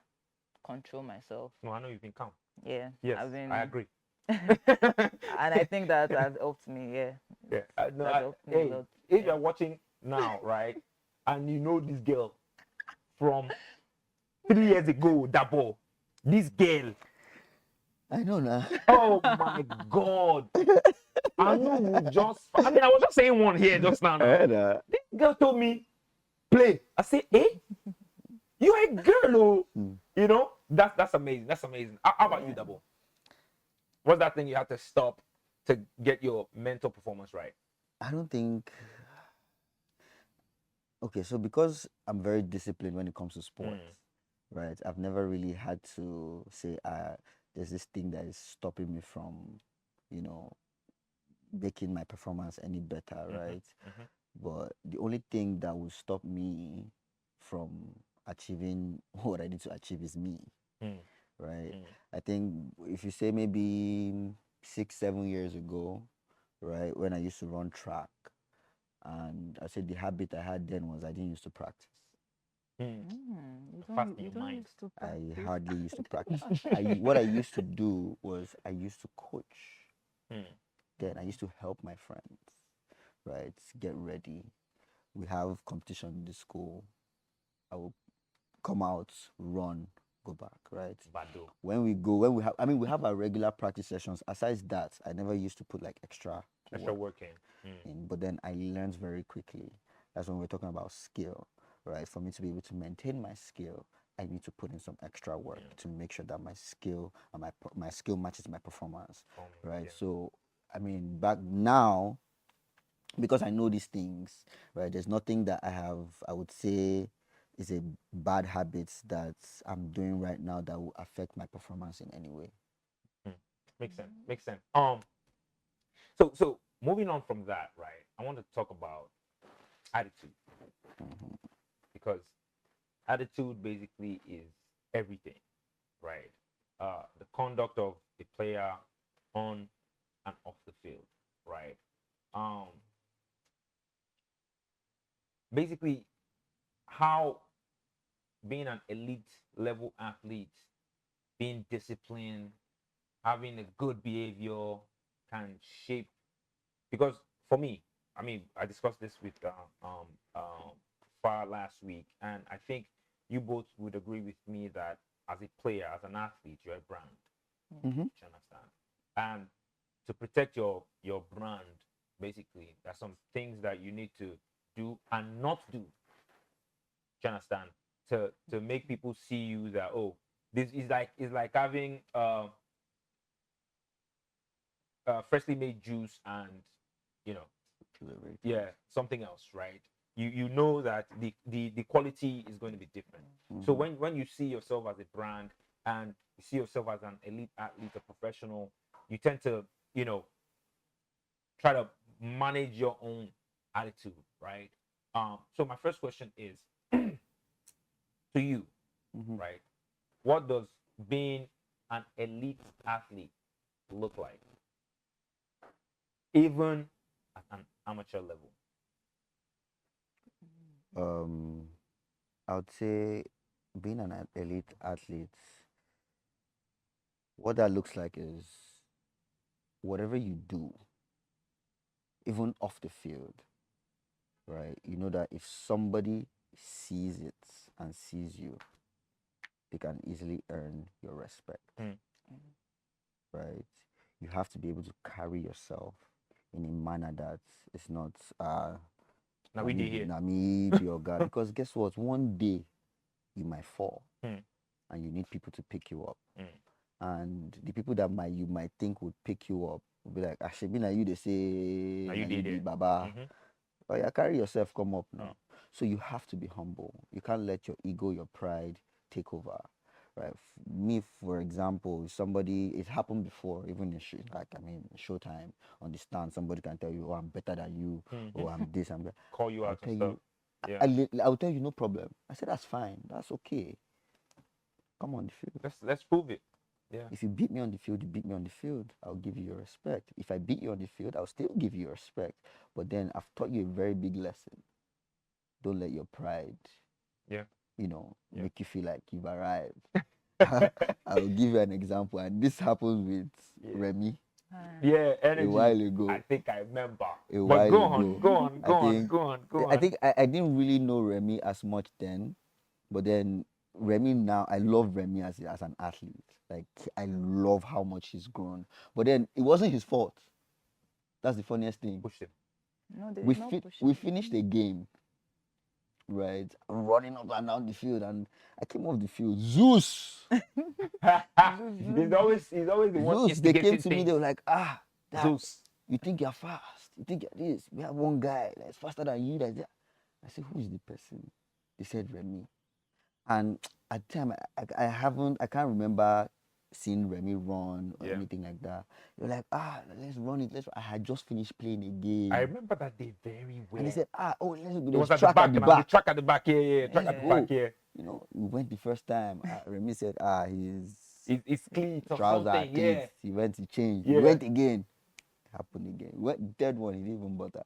control myself. No, I know you've been calm. Yeah, Yes, I've been, I agree. and I think that has helped me. Yeah, Yeah. No, that helped me a hey, lot. if Yeah. you're watching now, right, and you know this girl from 3 years ago, Dabo, this girl, I know now. oh my God. I know we just, I mean, I was just saying one here just now. Now. This girl told me, play. I said, eh? You're a girl, oh. You know, that's amazing. That's amazing. How about you, Yeah. Dabo? What's that thing you had to stop to get your mental performance right? I don't think. Okay, so because I'm very disciplined when it comes to sports, right? I've never really had to say, there's this thing that is stopping me from, you know, making my performance any better, right? Mhm. But the only thing that will stop me from achieving what I need to achieve is me, Mm. right? Mm. I think if you say maybe 6, 7 years ago, right, when I used to run track, and I said the habit I had then was I didn't used to practice. Mm. You Fast don't in you your don't mind. used to I practice. hardly used to practice. What I used to do was I used to coach. Mm. Then I used to help my friends, right, get ready. We have competition in the school. I will come out, run, go back, right? Bado. When we have, I mean, we have our regular practice sessions. Aside that, I never used to put like extra Extra work working. Mm. in, but then I learned very quickly. That's when we're talking about skill, right? For me to be able to maintain my skill, I need to put in some extra work to make sure that my skill and my skill matches my performance, right? Yeah. So, I mean, back now, because I know these things, right? There's nothing that I would say is a bad habit that I'm doing right now that will affect my performance in any way. Mm. Makes sense. Makes sense. So moving on from that, right? I want to talk about attitude because attitude basically is everything, right? The conduct of the player on and off the field, right? Um, Basically how being an elite level athlete, being disciplined, having a good behavior can shape. Because for me, I mean, I discussed this with Far last week, and I think you both would agree with me that as a player, as an athlete, you're a brand. Mm-hmm. You understand? And to protect your brand, basically, there's some things that you need to do and not do. You understand? To make people see you that, oh, this is like having freshly made juice and you know, yeah, something else, right? You know that the quality is going to be different. So when you see yourself as a brand and you see yourself as an elite athlete, a professional, you tend to, you know, try to manage your own attitude, right? So my first question is to you, Mm-hmm. right? What does being an elite athlete look like, even at an amateur level? Um, I would say being an elite athlete, what that looks like is whatever you do, even off the field, right? You know that if somebody sees it and sees you, they can easily earn your respect, Mm. right? You have to be able to carry yourself in a manner that is not Now we did here. na me be your guy. Because guess what? One day you might fall, Mm. and you need people to pick you up. Mm. And the people that you might think would pick you up will be like, Ashebi, na you they say, Now you na you did be it. Baba. Mhm. Oh yeah, carry yourself, come up now. Mm. So you have to be humble. You can't let your ego, your pride take over. Right. Me, for example, somebody, it happened before, even in Showtime on the stand, somebody can tell you, oh, I'm better than you, Mhm. or I'm this, I'm that. Call you I'll out tell and stuff. you, Yeah. I'll tell you no problem. I said, that's fine, that's okay. Come on the field. Let's prove it. Yeah. If you beat me on the field, you beat me on the field, I'll give you your respect. If I beat you on the field, I'll still give you your respect. But then I've taught you a very big lesson. Don't let your pride, Yeah. Yeah. make you feel like you've arrived. I'll give you an example, and this happened with Yeah. Remy Yeah. a Energy. while ago. I think I remember. A But while go ago. on. Go on. I Go on. think Go on. Go I on. think I didn't really know Remy as much then, but then Remy now, I love Remy as an athlete. Like, I love how much he's grown. But then it wasn't his fault. That's the funniest thing. Push him. No, they We did not push we him. finished the game, right? I'm running up and down the field, and I came off the field. Zeus, He's always the one Zeus. They came instigating to me. They things. were like, Dad, Zeus. you think you're fast? You think you're this? We have one guy that's faster than you. That's that. I said, who is the person? They said Remy. And at the time, I can't remember seeing Remy run or Yeah. anything like that. They were like, let's run it. I had just finished playing a game. I remember that day very well. And they said, let's go. It was There's at the track back, at the and the back. track at the back, yeah, track at the Let's back, go. yeah. We went the first time. Remy said, his It's cleats or trouser something, cleats. yeah. He went to change. Yeah. He went again. Happened again. We went third one. He didn't even bother.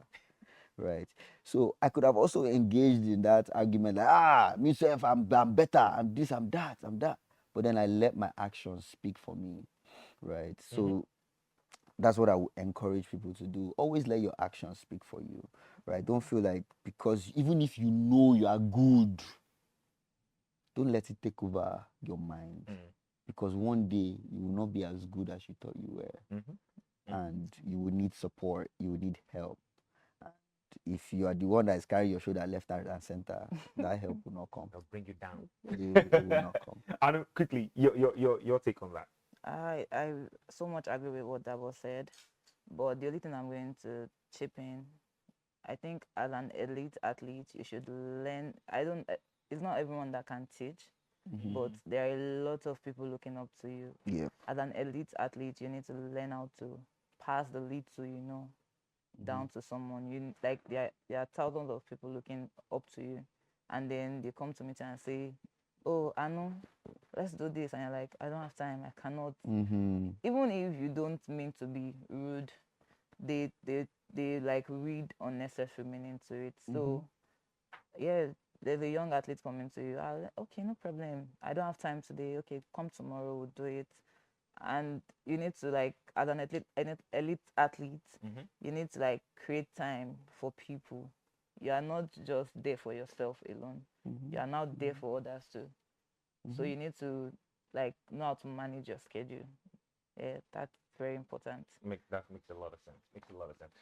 Right. So I could have also engaged in that argument, like, myself, I'm better, I'm this, I'm that. But then I let my actions speak for me. Right. So that's what I would encourage people to do. Always let your actions speak for you. Right. Don't feel like, because even if you know you are good, don't let it take over your mind. Because one day you will not be as good as you thought you were. And you will need support, you will need help. If you are the one that is carrying your shoulder left, right, and center, that help will not come. They'll bring you down. It will not come. And quickly, your take on that. I so much agree with what that was said, but the only thing I'm going to chip in, I think as an elite athlete, you should learn. It's not everyone that can teach, but there are a lot of people looking up to you. Yeah. As an elite athlete, you need to learn how to pass the lead to down to someone. There are thousands of people looking up to you, and then they come to me and say, "Oh, Anu, let's do this," and you're like, "I don't have time. I cannot." Even if you don't mean to be rude, they like read unnecessary meaning to it. So yeah, there's a young athlete coming to you. Okay, no problem. I don't have time today. Okay, come tomorrow. We'll do it. And you need to, like, as an elite athlete, you need to like create time for people. You are not just there for yourself alone. You are now there for others too. So you need to like know how to manage your schedule. Yeah, that's very important. That makes a lot of sense. Makes a lot of sense.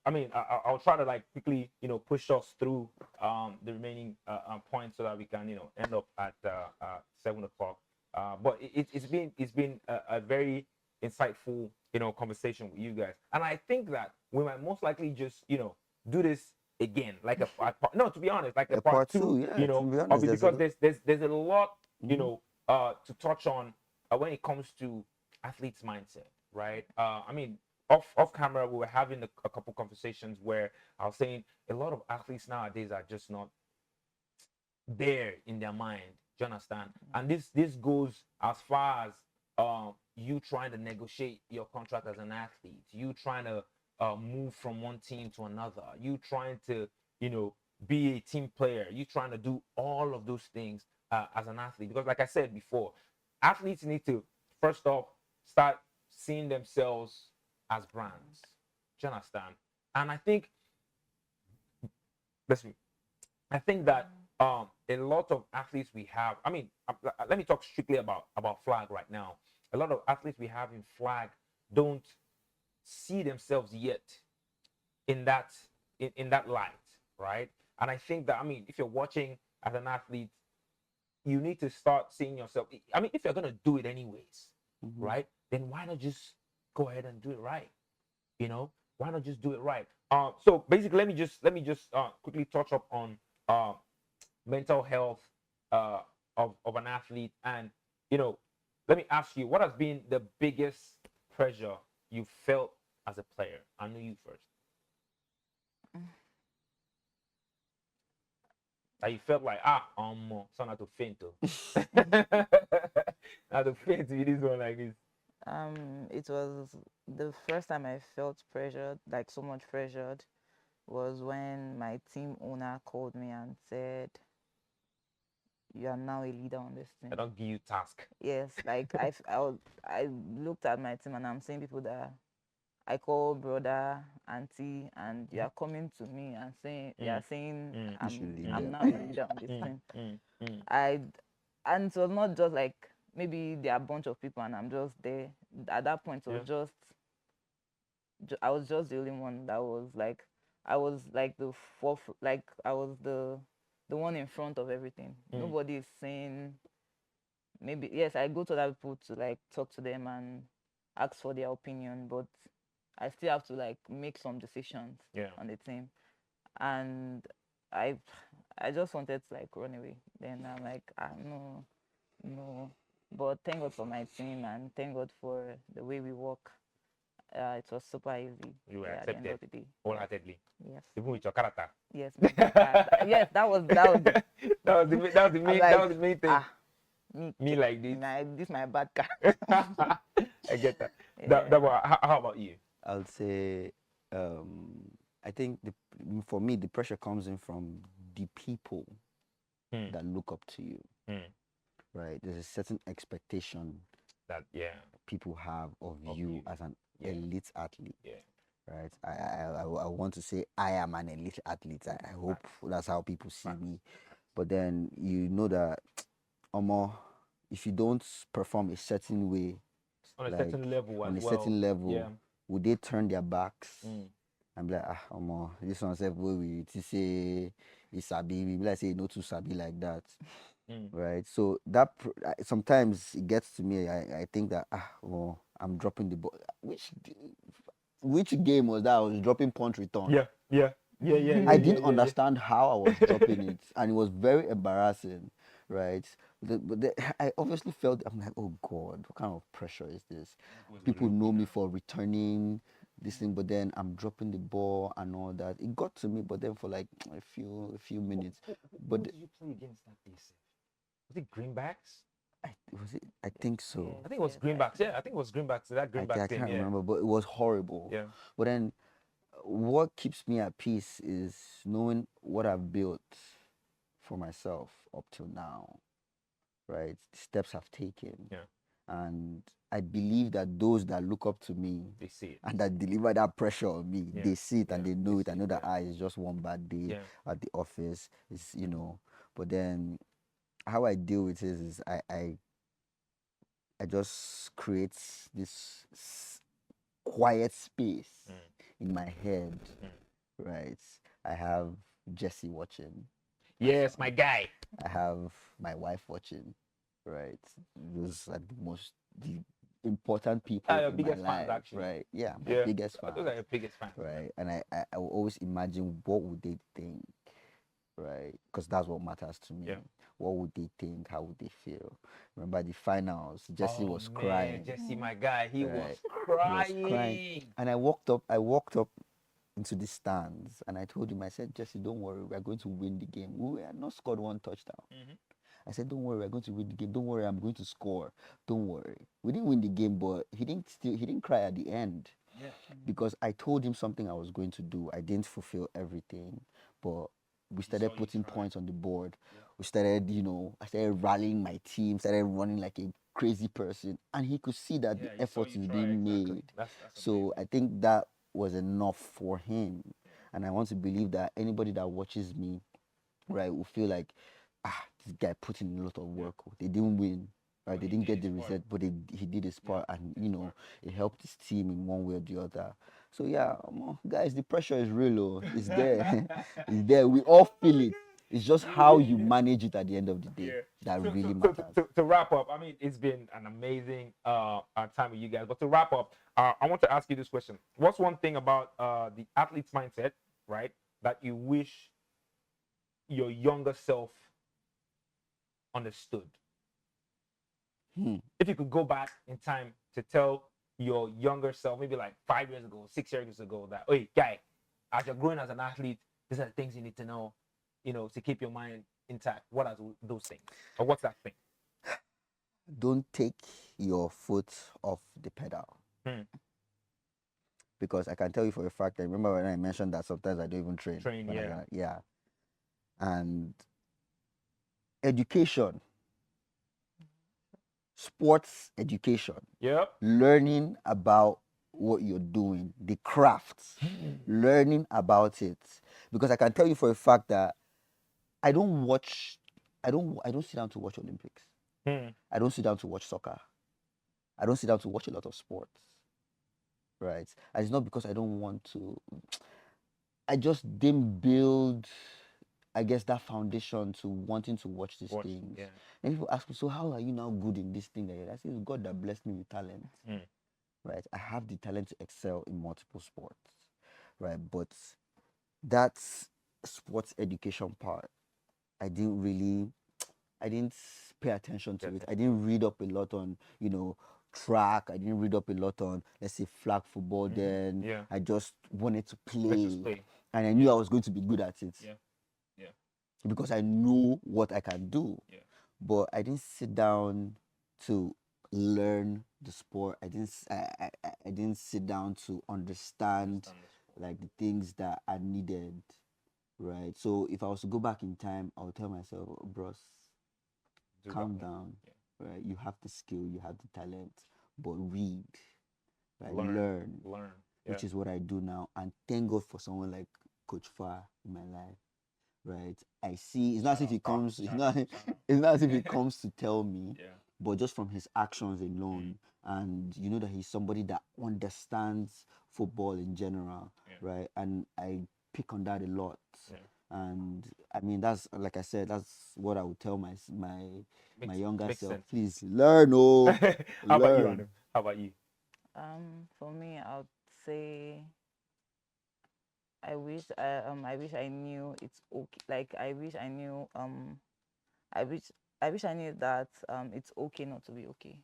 I mean, I'll try to like quickly, push us through the remaining points so that we can, end up at 7 o'clock. But it's been a very insightful, conversation with you guys, and I think that we might most likely just, do this again, like no, to be honest, like a part two, yeah, to be honest, because there's a lot, to touch on when it comes to athletes' mindset, right? I mean, off camera, we were having a couple conversations where I was saying a lot of athletes nowadays are just not there in their mind. Do you understand? And this goes as far as you trying to negotiate your contract as an athlete, you trying to move from one team to another, you trying to be a team player, you trying to do all of those things. as an athlete? Because, like I said before, athletes need to first off start seeing themselves as brands. Do you understand? And I think, listen, I think that a lot of athletes we have. I mean, let me talk strictly about flag right now. A lot of athletes we have in flag don't see themselves yet in that light, right? And I think that, I mean, if you're watching as an athlete, you need to start seeing yourself. I mean, if you're gonna do it anyways, right? Then why not just go ahead and do it right? You know, why not just do it right? So basically, let me just quickly touch up on mental health of an athlete, and you know, let me ask you, what has been the biggest pressure you felt as a player? I know you first. That you felt like son had to faint though. Had to faint with this one like this. It was the first time I felt pressured, like so much pressured, was when my team owner called me and said, "You are now a leader on this I team." don't give you task. Yes, like I looked at my team and I'm seeing people that I call brother, auntie, and you are coming to me and saying you are saying You should lead I'm them. now a leader on this team. I and it was not just like maybe there are a bunch of people and I'm just there. At that point, it was just I was just the only one that was like I was like the fourth, like I was the one in front of everything. Nobody is saying maybe yes. I go to other people to like talk to them and ask for their opinion, but I still have to like make some decisions on the team, and I I just wanted to like run away. Then I'm like, no, no. But thank God for my team and thank God for the way we work. It was super easy. You were At the end accepted of the day. wholeheartedly, Yes. even with your character. Yes. Yes. That was the, That was the I'm main like, that was the main thing. Me okay, like this. this my bad car. I get that. Yeah. How about you? I would say, I think for me, the pressure comes in from the people that look up to you, right? There's a certain expectation That people have of you as an elite athlete, yeah. right? I want to say I am an elite athlete. I hope that's how people see me. But then you know that, if you don't perform a certain way, On a like certain level on as a well. certain level, Yeah. would they turn their backs and be like, this one self wey we to say he sabi, we be like say he no too sabi like that, right? So that sometimes it gets to me. I think that I'm dropping the ball. Which game was that? I was dropping punt return. I didn't understand how I was dropping it, and it was very embarrassing, right? I obviously felt, I'm like, oh God, what kind of pressure is this? People know me for returning this thing, but then I'm dropping the ball and all that. It got to me, but then for like a few minutes. Who did you play against that day? Was it Greenbacks? I think so. I think it was Greenbacks. Yeah, I think it was Greenbacks. That Greenbacks I team. can't Yeah. remember, but it was horrible. Yeah. But then what keeps me at peace is knowing what I've built for myself up till now, right? The steps I've taken. Yeah. And I believe that those that look up to me They see it. and that deliver that pressure on me, they see it and they know it. I know that it's just one bad day at the office. It's, but then how I deal with it is I just create this quiet space in my head, right? I have Jesse watching. Yes, my guy. I have my wife watching, right? Those are the important people Your in biggest my fans, life, actually. right? Yeah, my biggest fans. Those are your biggest fans. Right? And I will always imagine what would they think, right? Because that's what matters to me. Yeah. What would they think? How would they feel? Remember the finals? Jesse was Man, crying. Jesse, my guy, he was Right. crying. He was crying. And I walked up into the stands and I told him, I said, Jesse, don't worry, we're going to win the game. We had not scored one touchdown. I said, don't worry, we're going to win the game. Don't worry, I'm going to score. Don't worry. We didn't win the game, but he didn't cry at the end. Yeah. Because I told him something I was going to do. I didn't fulfill everything, but we started saw you putting try. points on the board. Yeah. We started, I started rallying my team, started running like a crazy person, and he could see that Yeah, the he saw effort you is try, being exactly. made. That's So amazing. I think that was enough for him, and I want to believe that anybody that watches me, right, will feel like, this guy put in a lot of work. They didn't win, right? But They he didn't did get his the part. result, but he did his part, and his part. it helped his team in one way or the other. So yeah, guys, the pressure is real. Oh. It's there. It's there. We all feel it. It's just how you manage it at the end of the day Yeah. that So, really so, so, matters. to wrap up, I mean, it's been an amazing time with you guys. But to wrap up, I want to ask you this question: what's one thing about the athlete's mindset, right, that you wish your younger self understood? Hmm. If you could go back in time to tell your younger self, maybe like 5 years ago, 6 years ago, that, hey, guy, as you're growing as an athlete, these are the things you need to know, to keep your mind intact. What are those things? Or what's that thing? Don't take your foot off the pedal. Hmm. Because I can tell you for a fact, I remember when I mentioned that sometimes I don't even train. Train, When yeah. yeah. And education, sports education, Yep. learning about what you're doing, the crafts, learning about it. Because I can tell you for a fact that I don't watch, I don't sit down to watch Olympics. Hmm. I don't sit down to watch soccer. I don't sit down to watch a lot of sports. Right? And it's not because I don't want to. I just didn't build, I guess, that foundation to wanting to watch these Watch, things. yeah. And people ask me, so how are you now good in this thing? I say, it's God that blessed me with talent. Hmm. Right? I have the talent to excel in multiple sports. Right? But that's sports education part. I didn't pay attention to it. I didn't read up a lot on, track. I didn't read up a lot on, let's say, flag football then. Yeah. I just wanted to Let's just play. play. And I knew I was going to be good at it. Yeah. Yeah. Because I know what I can do. Yeah. But I didn't sit down to learn the sport. I didn't sit down to understand like the things that I needed. Right. So if I was to go back in time, I would tell myself, bros, calm down. Yeah. Right. You have the skill, you have the talent, but read. Right. Learn. Yeah. Which is what I do now. And thank God for someone like Coach Far in my life. Right. I see it's not as if he comes it's not as if he comes to tell me, Yeah. but just from his actions alone. And you know that he's somebody that understands football in general. Right. And I pick on that a lot. Yeah. And I mean that's like I said, that's what I would tell my younger makes self. sense. Please learn, How about you, learn. Adam? How about you? For me, I would say I wish I knew it's okay. Like I wish I knew I wish I wish I knew that it's okay not to be okay.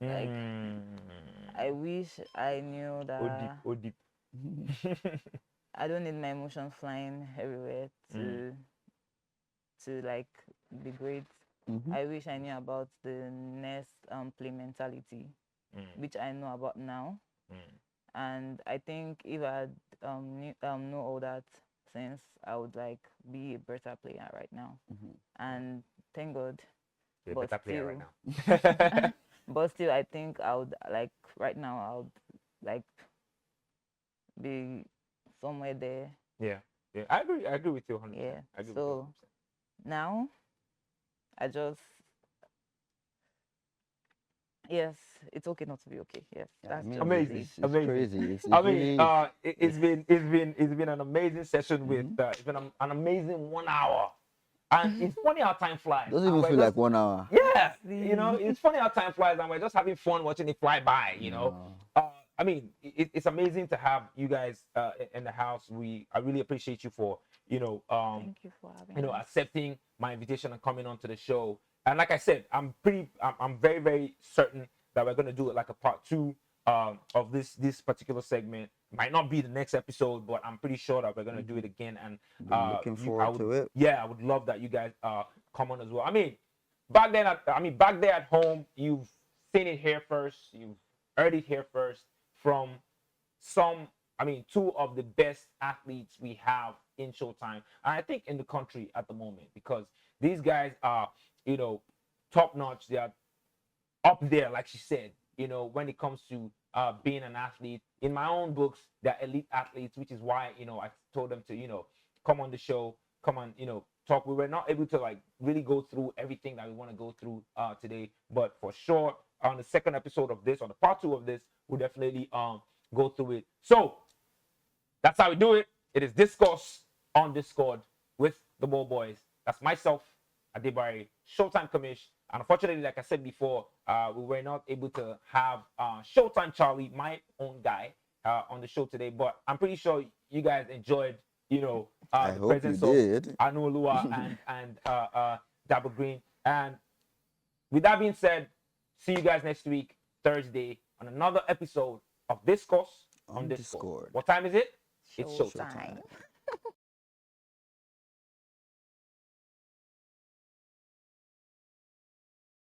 Like I wish I knew that Oh deep. I don't need my emotions flying everywhere to like be great. I wish I knew about the next play mentality, which I know about now. And I think if I know all that since, I would like be a better player right now. And thank God. You're a But better player still, right now. but still, I think I would like right now. I would like be somewhere there. Yeah. Yeah. I agree with you 100%. Yeah. I agree with you So now I just yes, it's okay not to be okay. Yes, Yeah, that's I mean, just amazing, it. it's amazing. crazy. It's I mean, really it's been an amazing session with it's been an amazing 1 hour, and it's funny how time flies. doesn't And even we're feel just- like 1 hour. Yeah, it's funny how time flies, and we're just having fun watching it fly by. I mean, it's amazing to have you guys in the house. I really appreciate you for Thank you for having us. accepting my invitation and coming on to the show. And like I said, I'm very, very certain that we're gonna do it like a part 2 of this particular segment. Might not be the next episode, but I'm pretty sure that we're gonna do it again. And Looking forward to it. Yeah, I would love that you guys come on as well. I mean, back there at home, you've seen it here first. You've heard it here first from some two of the best athletes we have in Showtime, and I think in the country at the moment, because these guys are, top notch. They are up there, like she said, when it comes to being an athlete. In my own books, they're elite athletes, which is why, I told them to, come on the show, come on, talk. We were not able to like really go through everything that we want to go through today, but for sure, on the second episode of this, on the part 2 of this, we'll definitely go through it. So that's how we do it. It is Discourse on Discord with the Ball Boys. That's myself, Adibari, Showtime Commish. And unfortunately, like I said before, we were not able to have Showtime Charlie, my own guy, on the show today. But I'm pretty sure you guys enjoyed, the presence of Anuolua and Dabo Green. And with that being said, see you guys next week, Thursday, on another episode of Discourse on Discord. What time is it? It's showtime.